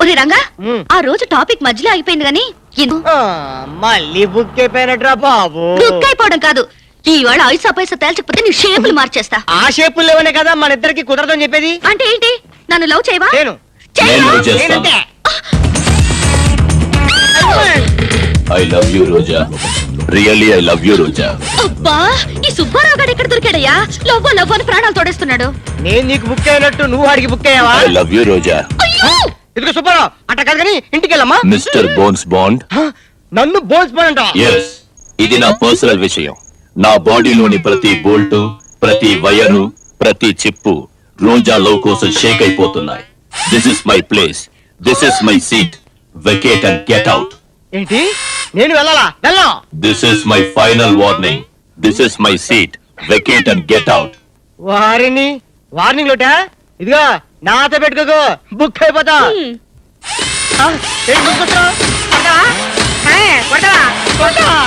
ఒరే రంగా ఆ రోజు టాపిక్ మధ్యలో అయిపోయింది గానీ మళ్ళీ బుక్ అయిపోయినట్రా బాబు. బుక్ అయిపోవడం కాదు, ఈవేళ ఐసా పైసా తేల్చకపోతే నీ షేపులు మార్చేస్తా. ఆ షేపులు లేవనే కదా మన ఇద్దరికి కుదరదని చెప్పేది. అంటే ఏంటి, నన్ను లవ్ చేయవా? నేను చేయవా? I love you Roja, really I love you Roja. అబ్బా, ఈ సుబ్బారావు గారు ఎక్కడ దొరికాడయ్యా? లవ్ లవ్ అని ప్రాణాలు తోడేస్తున్నాడు. నేను నీకు బుక్ అయినట్టు నువ్వు వాడికి బుక్ అయ్యావా? ఐ లవ్ యూ రోజా. ఇదిగో సుబ్బారావు, అట్ట కాదు కానీ ఇంటికి వెళ్ళమ్మా. Mister bones bond. నన్ను బోన్స్ బాండ్ అంటావా? ఎస్, ఇది నా పర్సనల్ విషయం. నా బాడీలోని ప్రతి బోల్టు, ప్రతి వైరు, ప్రతి చిప్పు రోజా లవ్ కోసం షేక్ అయిపోతున్నాయి. This is my place, this is my seat. Vacate and get out. ఏంటి, నేను వెళ్ళాలా? వెళ్ళా. This is my final warning. This is my seat. Vacate and get out. వారిని వార్నింగ్ లోటా? ఇదిగో నాతో పెట్టుకోకు, బుక్ అయిపోతా. ఏంటి బుక్ అవుతావు? కొడతావా? కొడతావా? కొడతావా?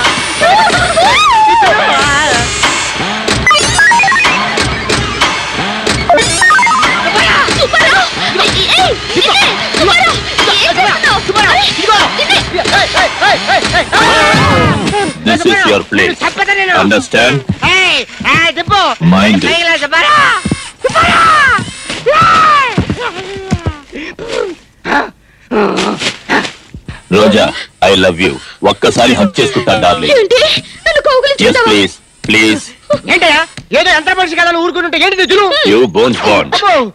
This is your place. Understand? Mind it. Roja, I love you. ఒక్కసారి హక్ చేసుకుంటా డార్లింగ్. ఏంటి, నన్ను Yes, కౌగిలించుకుంటావా? please, please. ఏంటయ్యా, ఏదో యంత్ర మనిషి కదా ఊరుకుంటుంటే ఏంటి జులు? You bones bond.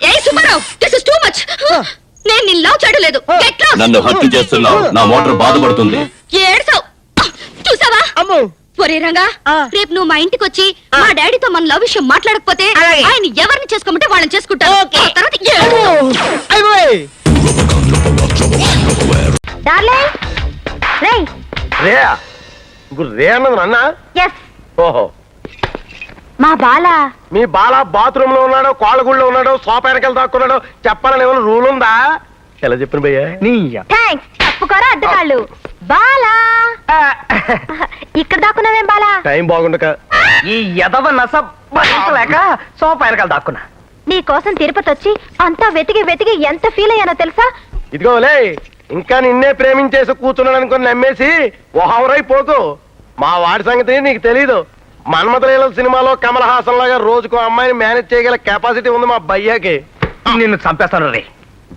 ఏయ్ Subbarao, this is too much. నేను నిన్ను లవ్ చేయడం లేదు. Get lost. నన్ను హత్య చేస్తున్నావు. నా మోటార్ బాధపడుతుంది. ఏడ్సావ్. చూసావా? అమ్మో, ఒరే రంగా, రేపు నువ్వు మా ఇంటికి వచ్చి మా డాడీతో మన లవ్ విషయం మాట్లాడకపోతే అలాగే. ఆయన ఎవరిని చేసుకోమంటే వాళ్ళని చేసుకుంటాను. ఓకే. ఆ తర్వాత ఏడు. అయిపోయి. డార్లింగ్, రేయ్. రే ఇప్పుడు రే అన్నది నాన్న. yes, ఓహో, మా బాలా. మీ బాల బాత్రూమ్ లో ఉన్నాడో, కోళ్ళగుళ్ళో ఉన్నాడో, సోఫా వెనకాల దాక్కున్నాడో చెప్పాలని ఏమైనా రూల్ ఉందా? ఎలా చెప్పిన భయ్యా? థాంక్స్. తప్పుకోరా అడ్డకాళ్ళు. బాలా, ఇక్కడ దాక్కున్నావేం బాలా? టైం బాగుండక ఈ యదవ నస భరించలేక సోఫా వెనకాల దాక్కున్నా. నీ కోసం తిరుపతి వచ్చి అంతా వెతికి వెతికి ఎంత ఫీల్ అయ్యానో తెలుసా? ఇదిగోలే, ఇంకా నిన్నే ప్రేమించేసి కూర్చున్నాడు అనుకుని నమ్మేసి ఓహవరైపోకు. మా వాడి సంగతి నీకు తెలీదు. మన్మథలీల సినిమాలో కమల్ హాసన్ లాగా రోజుకో అమ్మాయిని మేనేజ్ చేయగల కెపాసిటీ ఉంది మా భయ్యాకి. నిన్ను చంపేస్తాను రే.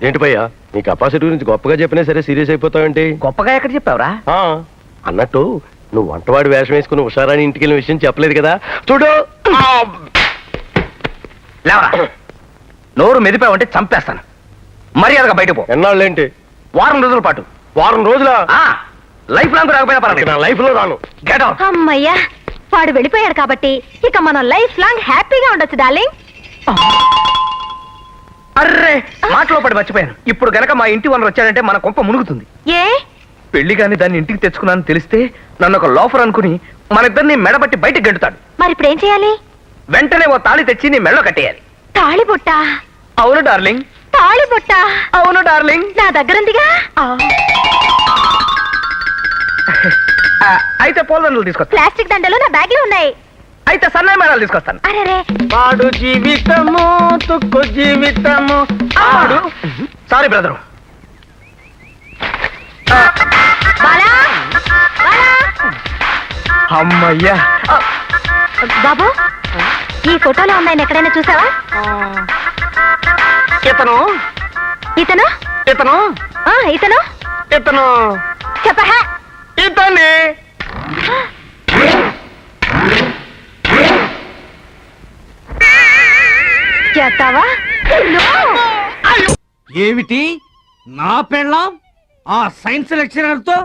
ఏంటి భయ్యా, నీ కెపాసిటీ గురించి గొప్పగా చెప్పినా సరే సీరియస్ అయిపోతావేంటి? గొప్పగా ఎక్కడ చెప్పావురా? అన్నట్టు నువ్వు వంటవాడి వేషం వేసుకుని ఉషారాని ఇంటికి వెళ్ళిన విషయం చెప్పలేదు కదా? చూడు, లేవరా, నోరు మెదిపావంటే చంపేస్తాను. మర్యాదగా బయట పో. ఎన్నాళ్ళేంటి? వారం రోజుల పాటు. వారం రోజుల లైఫ్ లాంగ్ రాకపోయినా పర్వాలేదు. నా లైఫ్ లో రాను. Get out. అమ్మయ్యా, వాడు వెళ్ళిపోయాడు కాబట్టి ఇక మనం లైఫ్ లాంగ్ హ్యాపీగా ఉండొచ్చు డార్లింగ్. అర్రే, మాటలో పడి మర్చిపోయాను. ఇప్పుడు గనక మా ఇంటి వనరు వచ్చాడంటే మన కొంప మునుగుతుంది. ఏ పెళ్లి గాని దాన్ని ఇంటికి తెచ్చుకున్నాను తెలిస్తే నన్ను ఒక లోఫర్ అనుకుని మన ఇద్దరిని మెడబట్టి బయటికి గెంటుతాడు. మరి ఇప్పుడు ఏం చేయాలి? వెంటనే ఓ తాళి తెచ్చి నీ మెడలో కట్టేయాలి. తాళిబొట్ట? అవును డార్లింగ్. తాళిబొట్ట? అవును డార్లింగ్. నా దగ్గరుందిగా. అయితే పూలదండలు తీసుకొస్తా. ప్లాస్టిక్ దండలు నా బ్యాగ్ లో ఉన్నాయి. అయితే సన్నాయి మేళాలు తీసుకొస్తాను. అరే, పాడు జీవితము తుక్కు జీవితము ఆడు. Sorry brother. బాలా, బాలా. అమ్మయ్యా. బాబు, ఈ ఫోటోలో అమ్మాయిని ఎక్కడైనా చూసావా? ఇతను ఇతను ఇతను ఇతను ఇతను చెప్పహా. ఇతన్ని చేస్తావా? ఏమిటి, నా పెళ్ళాం ఆ సైన్స్ లెక్చరర్ తో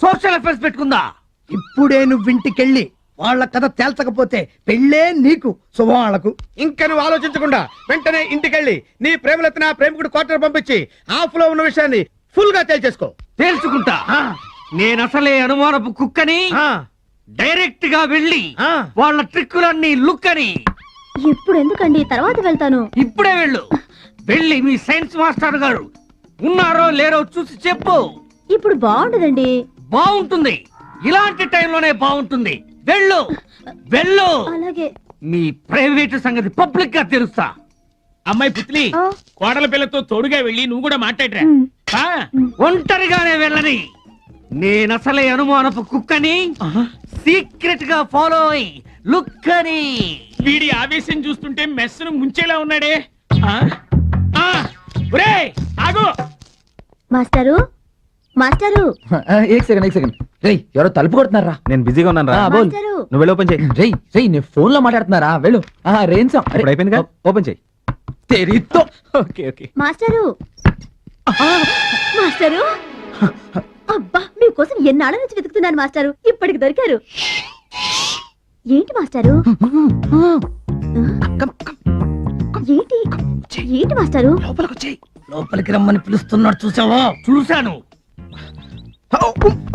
సోషల్ అఫేర్స్ పెట్టుకుందా? ఇప్పుడే నువ్వు ఇంటికెళ్ళి వాళ్ళ కథ తేల్చకపోతే పెళ్ళే నీకు శుభం. వాళ్ళకు ఇంకా నువ్వు ఆలోచించకుండా వెంటనే ఇంటికెళ్ళి నీ ప్రేమలెత్తిన ప్రేమికుడు క్వార్టర్ పంపించి హాఫ్ లో ఉన్న విషయాన్ని ఫుల్ గా తేల్చేసుకో. తేల్చుకుంటా. నేను అసలే అనుమానపు కుక్కని డైరెక్ట్ గా వెళ్ళి వాళ్ళ ట్రిక్కులన్నీ లుక్ అని. ఇప్పుడు ఎందుకండి, తర్వాత వెళ్తాను. ఇప్పుడే వెళ్ళు. వెళ్ళి మీ సైన్స్ మాస్టర్ గారు ఉన్నారో లేరో చూసి చెప్పు. ఇప్పుడు బాగుండదండి. బాగుంటుంది, ఇలాంటి టైంలోనే బాగుంటుంది. వెళ్ళు వెళ్ళు. అలాగే. మీ ప్రైవేట్ సంగతి పబ్లిక్ గా తెలుస్తా. అమ్మాయి పుత్లి, కోడల పిల్లతో తోడుగా వెళ్ళి నువ్వు కూడా మాట్లాడరా. ఒంటరిగానే వెళ్ళని నేనసలే అనుమానపు కుక్కని సీక్రెట్ గా ఫాలో అయి లుక్ అని. వీడి ఆవేశం చూస్తుంటే మెస్సును ముంచేలా ఉన్నాడే. ఆ? ఆ! ఒరేయ్, ఆగు. మాస్టరు మాస్టరు ఏక్ సెకండ్ రేయ్ ఎవరో తలుపు కొడుతున్నారా? నేను బిజీగా ఉన్నాను రా. బోల్. మాస్టరు నువ్వు వెళ్ళి ఓపెన్ చేయి. రేయ్ నేను ఫోన్ లో మాట్లాడుతున్నారా? వెళ్ళు. రేంసం ఇప్పుడు అయిపోయిందిగా, ఓపెన్ చేయి. తెరితో. Okay okay. మాస్టరు మాస్టరు అబ్బా మీకోసం ఎన్నాళ్ళ నుంచి వెతుకుతున్నాను మాస్టరు, ఇప్పటికి దొరికారు. ఏంటి మాస్టరు? ఏంటి ఏంటి మాస్టరు? లోపలికి రమ్మని పిలుస్తున్నాడు, చూసావా? చూశాను.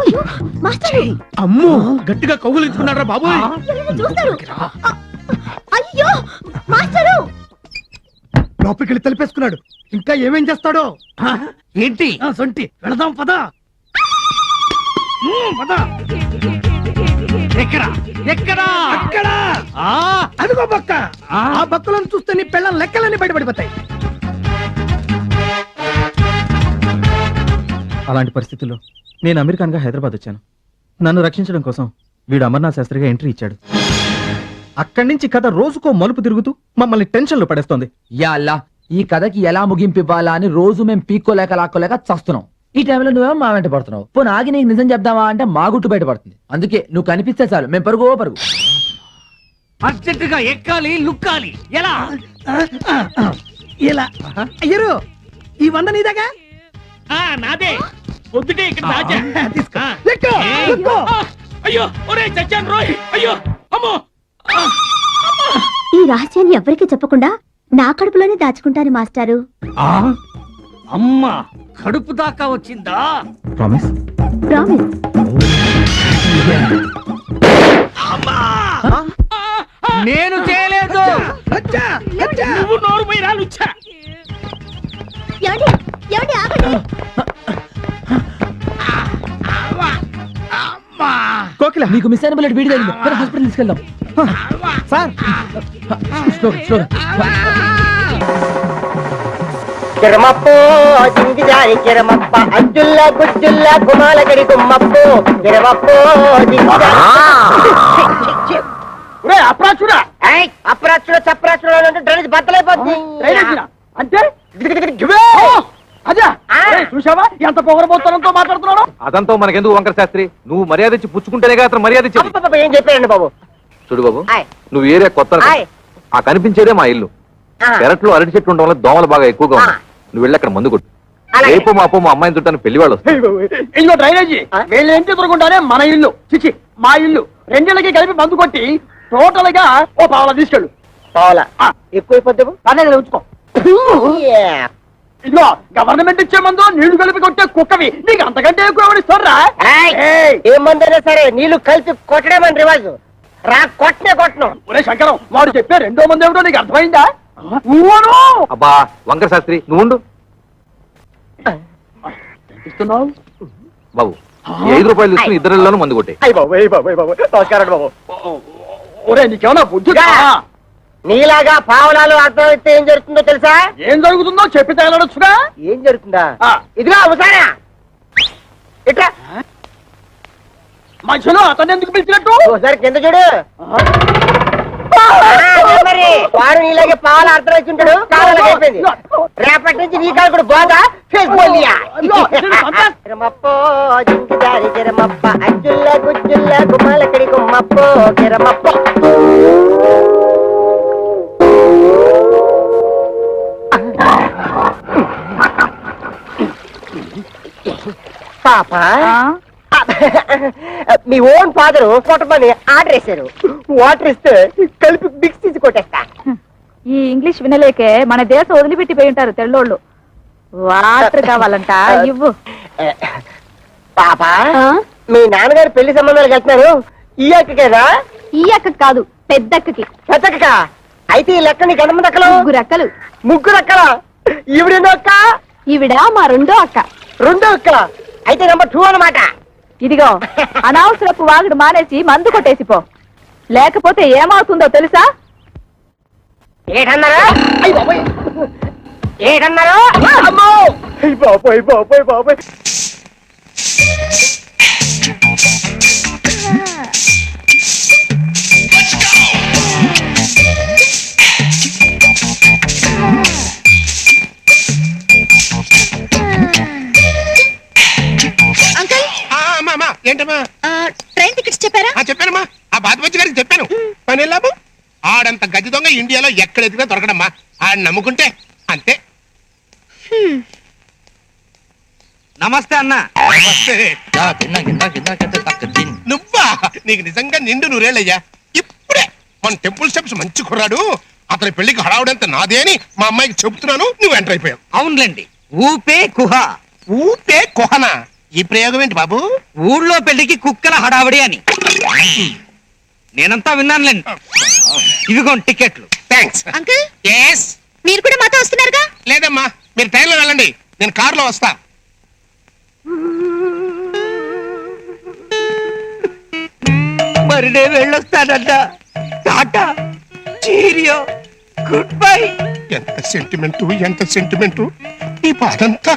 అయ్యో, మాస్టరు అమ్మో, గట్టిగా కౌగులించుకున్నారా బాబు? ఎవరైనా చూస్తారు. అయ్యో మాస్టరు లోపలికి వెళ్ళి తలిపేసుకున్నాడు. ఇంకా ఏమేం చేస్తాడో. ఏంటి? సొంటి వెళదాం, పద. పద. ఎక్కడా ఎక్కడా అక్కడా? అదిగో బక్క. ఆ బక్కలను చూస్తే నీ పిల్లల లెక్కలన్నీ బయటపడిపోతాయి. అలాంటి పరిస్థితుల్లో నేను అమెరికన్ గా హైదరాబాద్ వచ్చాను. నన్ను రక్షించడం కోసం వీడు అమర్నాథ్ శాస్త్రిగా ఎంట్రీ ఇచ్చాడు. అక్కడి నుంచి కథ రోజుకో మలుపు తిరుగుతూ మమ్మల్ని టెన్షన్ లో పడేస్తోంది. యా అల్లా, ఈ కథకి ఎలా ముగింపు ఇవ్వాలా అని రోజు మేము పీక్కోలేక లాక్కోలేక చస్తున్నాం. ఈ టైంలో నువ్వేమో మా వెంట పడుతున్నావు. పోనీ ఆగి నీకు నిజం చెప్దామా అంటే మా గుట్టు బయట పడుతుంది. అందుకే నువ్వు కనిపిస్తే చాలు మేము పరుగు అర్జెంటుగా ఎక్కాలి, లుక్కాలి. ఎలా? ఇలా అయ్యరు, ఈ 100 నీదేగా? నాదే. పొద్దుటే ఇక్కడ దాచా. తీసుకో. ఆ. ఎక్కు, ఎక్కు. అయ్యో, ఒరే చచ్చాను రోయ్. అయ్యో, అమ్మో. ఈ రహస్యాన్ని ఎవరికీ చెప్పకుండా నా కడుపులోనే దాచుకుంటాను మాస్టారు. అమ్మా కడుపు దాకా వచ్చిందా? ప్రామిస్. ప్రామిస్. నేను చేయలేదు. నువ్వు నోరు పోయి రాలుచ్చా. ఏమండి ఏమండి ఆగండి. కోకిల నీకు మిస్ అయిన బుల్లెట్ వీడి తగిలింది. హాస్పిటల్ తీసుకెళ్దాం. సార్, కిరమప్పో జింగి జారి కిరమప్ప అజ్జుల్లా గుజ్జుల్లా గుమాలగడి గుమ్మప్పో కిరమప్పో జింగి అప్రాచుడా అప్రాచుడ చప్రాచుడ అంటే డ్రైనేజ్ బద్దలైపోతుంది. అంటే అదే చూసావా ఎంత పొగరబోతనంతో మాట్లాడుతున్నాడు. అదంతా మనకెందుకు వంకర శాస్త్రి? నువ్వు మర్యాద ఇచ్చి పుచ్చుకుంటేనే అతను మర్యాద ఇచ్చి. అబ్బబ్బబ్బ, ఏం చెప్పారండి బాబు? చూడు బాబు, ఆయ్. నువ్వు ఏరియా కొత్త. ఆయ్. ఆ కనిపించేదే మా ఇల్లు. ఆ. పెరట్లో అరటి చెట్లు ఉండడం వల్ల దోమలు బాగా ఎక్కువగా ఆ. ఉన్నాయి. నువ్వు వెళ్ళి అక్కడ మందు కొట్టు. అలాగే. రేపు మాపో మా అమ్మాయిని చుట్టాను పెళ్లి వాళ్ళు వస్తారు. ఇదిగో డ్రైనేజీ ఆ? వీళ్ళు ఏం ఎదురుకుంటానే మన ఇల్లు చిచి మా ఇల్లు రెండిళ్ళకి కలిపి మందు కొట్టి టోటల్ గా ఓ పావలా తీసుకెళ్ళు. పావులా ఎక్కువైపోద్ది పర్లేదు ఉంచుకో. ఇదిగో గవర్నమెంట్ ఇచ్చే మందు నీళ్లు కలిపి కొట్టే కుక్కవి నీకు అంతకంటే ఎక్కువ ఇస్తారా? ఏ మందైనా సరే నీళ్లు కలిపి కొట్టడం అని రివాజు. రా కొట్టనే కొట్టను. ఒరే శంకరం, వాడు చెప్పే రెండో మంది ఏమిటో నీకు అర్థమైందా? ఊవను అబ్బా వంకర శాస్త్రి నువ్వు ఉండు. ఇస్తున్నావు. బాబు, ఈ 5 రూపాయలు తీసుకుని ఇద్దరిలోనూ మందు కొట్టే. అయ్య బాబు అయ్య బాబు అయ్య బాబు నమస్కారం బాబు. ఒరే నీకేమన్నా బుద్ధి గా. నీలాగా పావులాలు అర్థమైతే ఏం జరుగుతుందో తెలుసా? ఏం జరుగుతుందో చెప్పి తగలడొచ్చుగా. ఏం జరుగుతుందా? ఆ. ఇదిగో అవసానా ఇట్లా మధ్యలో అతను ఎందుకు పిలిచినట్టు? ఒకసారి కింద చూడు. మరి వాడు నీలాగే పావులు అర్థం వచ్చింటాడు. కావాలకి అయిపోయింది. రేపటి నుంచి నీ కాలు కూడా బాగా ఫేస్ బోలియా. కిరమప్పో జింకి జారి కిరమప్ప అజ్జుల్లా గుజ్జుల్లా గుమ్మాలకడి గుమ్మప్పో కిరమప్పో. పాప మీ ఓన్ ఫాదర్ కొట్టమని ఆర్డర్ వేశారు. వాటర్ ఇస్తే కలిపి మిక్స్ తీసి కొట్టేస్తా. ఈ ఇంగ్లీష్ వినలేకే మన దేశం వదిలిపెట్టి పోయి ఉంటారు తెల్లోళ్ళు. వాటర్ కావాలంట ఇవ్వు. పాప మీ నాన్నగారు పెళ్లి సంబంధాలు వెళ్తున్నారు. ఈ అక్కకేనా? ఈ అక్క కాదు, పెద్దక్కకి. పెద్దక్క అయితే ఈ లెక్క నీకు ఎంతమంది అక్కలు? 3 అక్కలు. 3 అక్కల. ఈవిడెన్నో అక్క? ఈవిడ మా రెండో అక్క. 2 అక్కల. అయితే నెంబర్ 2 అన్నమాట. ఇదిగో అనవసరపు వాగుడు మానేసి మందు కొట్టేసిపో, లేకపోతే ఏమవుతుందో తెలుసా? ఏటన్నారా? ఏటన్నారా? అమ్మో బాబోయ్ బాబోయ్ బాబోయ్. అంకుల్ అమ్మా ఏంటమ్మా ట్రైన్ టికెట్స్ చెప్పారా? చెప్పానమ్మా ఆ బాధపచ్చి గారికి చెప్పాను పని లాభం ఆడంత గది దొంగ ఇండియాలో ఎక్కడ ఎదిగినా దొరకడమ్మా ఆడు నమ్ముకుంటే అంతే. నమస్తే అన్న. నువ్వా? నీకు నిజంగా నిండు నూరేళ్ళయ్యా. ఇప్పుడే మన టెంపుల్ స్టెప్స్ మంచి కుర్రాడు అతని పెళ్లికి హడావుడంత నాదే అని మా అమ్మాయికి చెప్తున్నాను, నువ్వు ఎంటర్ అయిపోయావు. అవునులేండి, ఊపే కుహ. ఊపే కుహనా? ఈ ప్రయోగం ఏంటి బాబు? ఊళ్ళో పెళ్లికి కుక్కల హడావడి అని నేనంతా విన్నానులేండి. ఇవిగోండి టికెట్లు. థ్యాంక్స్. అంకుల్ ఎస్. మీరు కూడా మాతో వస్తున్నారుగా? లేదమ్మా, మీరు ట్రైన్లో వెళ్ళండి, నేను కారులో వస్తా. మరి నేను వెళ్ళొస్తానన్నా. Tata, cheerio, goodbye. ఎంత సెంటిమెంటు ఈ బాధంతా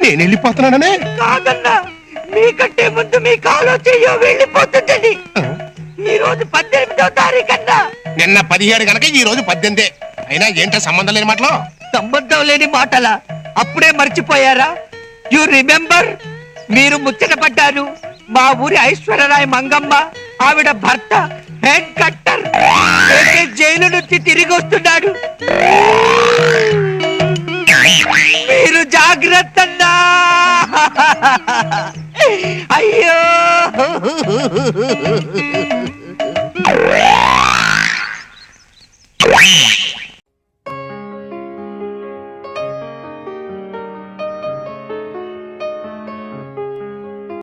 నేను వెళ్ళిపోతున్నాననే. కాదన్నా, మీకంటే ముందు మీ కాలో చెయ్యో వెళ్ళిపోతుందని. ఈ రోజు 18వ తారీఖన్నా. నిన్న 17 గనక ఈ రోజు 18. అయినా ఏంటో సంబంధం లేని మాటలో. సంబంధం లేని మాటలా? అప్పుడే మర్చిపోయారా? You remember? మీరు ముచ్చట పడ్డారు. మా ఊరి ఐశ్వర్యరాయ్ మంగమ్మ ఆవిడ భర్త హెడ్ కట్టర్ జైలు నుంచి తిరిగి వస్తున్నాడు. మీరు జాగ్రత్త. అయ్యో